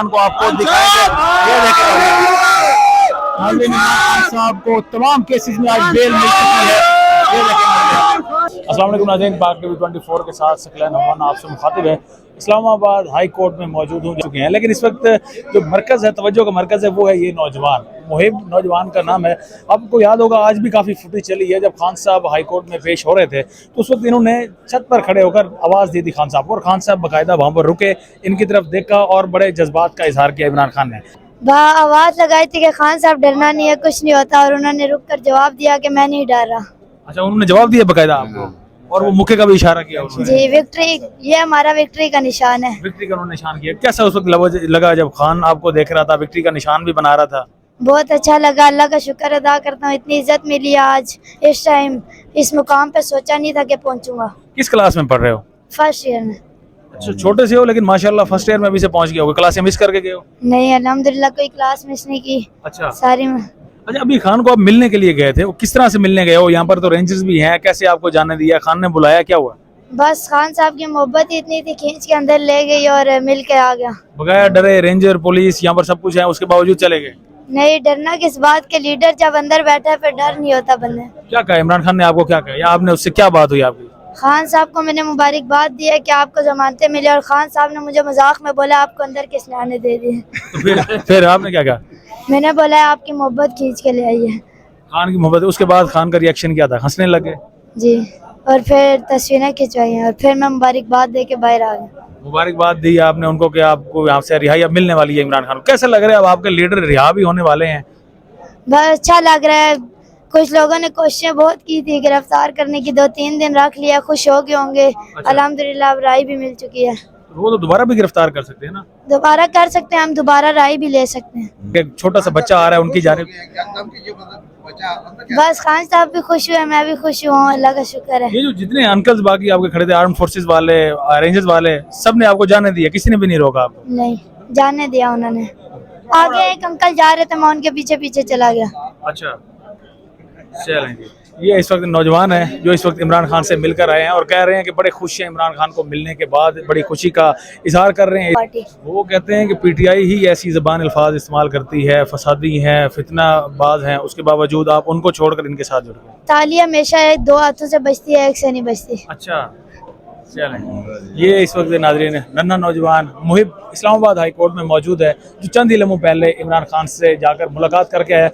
को आपको दिखाएंगे। ये देखें साहब को तमाम केसेस में आज बेल मिल चुकी है। ये देखें। अस्सलाम वालेकुम नाज़रीन, पाक टीवी 24 के साथ सकलैन अमान आपसे मुखातिब है। इस्लामाबाद हाई कोर्ट में मौजूद हो चुके हैं, लेकिन इस वक्त जो मरकज़ है, तवज्जो का मरकज़ है, वो है ये नौजवान मुहिब नौजवान का नाम है। आपको याद होगा आज भी काफ़ी फुटेज चली है जब खान साहब हाई कोर्ट में पेश हो रहे थे, तो उस वक्त इन्होंने छत पर खड़े होकर आवाज़ दी थी खान साहब को, और खान साहब बाकायदा वहाँ पर रुके, इनकी तरफ देखा और बड़े जज्बात का इजहार किया इमरान खान ने। आवाज़ लगाई थी कि खान साहब डरना नहीं है, कुछ नहीं होता, और उन्होंने रुक कर जवाब दिया कि मैं नहीं डर रहा। अच्छा, उन्होंने जवाब दिया बाकायदा आपको, और वो मुक्के का भी इशारा किया उन्होंने। जी, विक्ट्री, ये हमारा विक्ट्री का निशान है। विक्ट्री का उन्होंने निशान किया। कैसा उस वक्त लगा जब खान आपको देख रहा था, विक्ट्री का निशान भी बना रहा था? बहुत अच्छा लगा, अल्लाह का शुक्र अदा करता हूँ, इतनी इज्जत मिली आज इस टाइम, इस मुकाम पे सोचा नहीं था कि पहुँचूंगा। किस क्लास में पढ़ रहे हो? फर्स्ट ईयर में। अच्छा, छोटे से हो लेकिन माशाल्लाह फर्स्ट ईयर में भी से पहुंच गए हो। क्लासें मिस करके गए हो? नहीं, अल्हम्दुलिल्लाह कोई क्लास मिस नहीं की। अच्छा सारी में। अच्छा, अभी खान को आप मिलने के लिए गए थे, वो किस तरह से मिलने गए हो? यहाँ पर तो रेंजर्स भी हैं, कैसे आपको जाने दिया? खान ने बुलाया, क्या हुआ? बस खान साहब की मोहब्बत ही इतनी थी, खींच के अंदर ले गई और मिल के आ गया। बगैर डरे, रेंजर पुलिस यहाँ पर सब कुछ है, उसके बावजूद चले गए? नहीं, डरना किस बात के, लीडर जब अंदर बैठा है फिर डर नहीं होता बंदे। क्या कहा इमरान खान ने आपको, क्या कहा, या आपने उससे क्या बात हुई आपकी? खान साहब को मैंने मुबारकबाद दी है कि आपको जमानतें मिले, और खान साहब ने मुझे मजाक में बोला आपको अंदर किसने आने दे दिए। तो फिर आपने क्या कहा? मैंने बोला आपकी मोहब्बत खींच के ले आई है। खान की मोहब्बत। उसके बाद खान का रिएक्शन क्या था? हंसने लगे? जी, और फिर तस्वीरें खिंचवाई हैं, और फिर मैं मुबारकबाद दे के बाहर आ गया। मुबारकबाद दी आपने उनको कि आपको यहाँ से रिहाई अब मिलने वाली है इमरान खान को। कैसा लग रहा है, अब आपके लीडर रिहा भी होने वाले हैं? बहुत अच्छा लग रहा है। कुछ लोगों ने कोशिशें बहुत की थी गिरफ्तार करने की, 2-3 दिन रख लिया, खुश हो गए होंगे। अच्छा। अल्हम्दुलिल्लाह अब राय भी मिल चुकी है। वो तो दोबारा भी गिरफ्तार कर सकते हैं ना? दोबारा कर सकते हैं, हम दोबारा राय भी ले सकते हैं। एक छोटा सा बच्चा आ रहा है उनकी जानिब। बस खान साहब भी खुश हुए, मैं भी खुश हुआ, अल्लाह का शुक्र है। ये जो जितने अंकल्स बाकी आपके खड़े थे, आर्म फोर्सेस वाले, रेंजर्स वाले, सब ने आपको जाने दिया? किसी ने भी नहीं रोका आपको? नहीं, जाने दिया उन्होंने। आगे एक अंकल जा रहे थे, मैं उनके पीछे पीछे चला गया। अच्छा, चलें जी। ये इस वक्त नौजवान है जो इस वक्त इमरान खान से मिलकर आए हैं और कह रहे हैं कि बड़े खुश हैं इमरान खान को मिलने के बाद, बड़ी खुशी का इजहार कर रहे हैं। वो कहते हैं कि पीटीआई ही ऐसी ज़बान अल्फाज इस्तेमाल करती है, फसादी है, फितनाबाज हैं, उसके बावजूद आप उनको छोड़कर इनके साथ जुड़ गए। ताली हमेशा दो हाथों से बजती है, एक से नहीं बजती। अच्छा, चलें। ये इस वक्त नाज़रीन नन्हा नौजवान मुहिब इस्लामाबाद हाई कोर्ट में मौजूद है, जो चंद ही लम्हों पहले इमरान खान से जाकर मुलाकात करके आया।